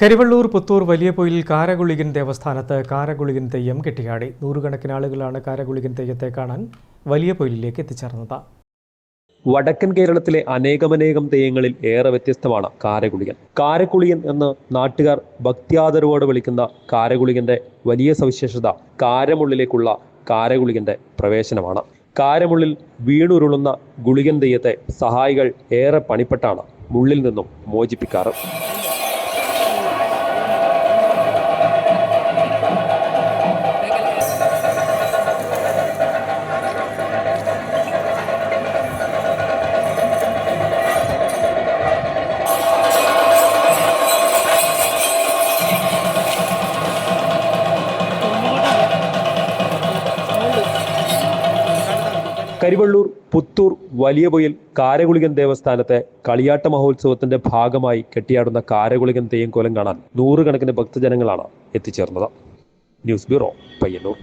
കരിവള്ളൂർ പുത്തൂർ വലിയപൊയിൽ കാരകുളികൻ ദേവസ്ഥാനത്ത് കാരകുളികൻ തെയ്യം കെട്ടിയാടി. നൂറുകണക്കിന് ആളുകളാണ് കാരകുളികൻ തെയ്യത്തെ കാണാൻ വലിയപൊയിലിലേക്ക് എത്തിച്ചേർന്നത്. വടക്കൻ കേരളത്തിലെ അനേകമനേകം തെയ്യങ്ങളിൽ ഏറെ വ്യത്യസ്തമാണ് കാരകുളികൻ. കാരക്കുളിയൻ എന്ന് നാട്ടുകാർ ഭക്തിയാദരവോടെ വിളിക്കുന്ന കാരകുളികന്റെ വലിയ സവിശേഷത കാരമുള്ളിലേക്കുള്ള കാരകുളികന്റെ പ്രവേശനമാണ്. കാരമുള്ളിൽ വീണുരുളുന്ന ഗുളികൻ തെയ്യത്തെ സഹായികൾ ഏറെ പണിപ്പെട്ടാണ് മുള്ളിൽ നിന്നും മോചിപ്പിക്കാറ്. കരിവള്ളൂർ പുത്തൂർ വലിയപൊയിൽ കാരകുളികൻ ദേവസ്ഥാനത്തെ കളിയാട്ട മഹോത്സവത്തിന്റെ ഭാഗമായി കെട്ടിയാടുന്ന കാരകുളികൻ തെയ്യം കോലം കാണാൻ നൂറുകണക്കിന് ഭക്തജനങ്ങളാണ് എത്തിച്ചേർന്നത്. News bureau, Payyanur.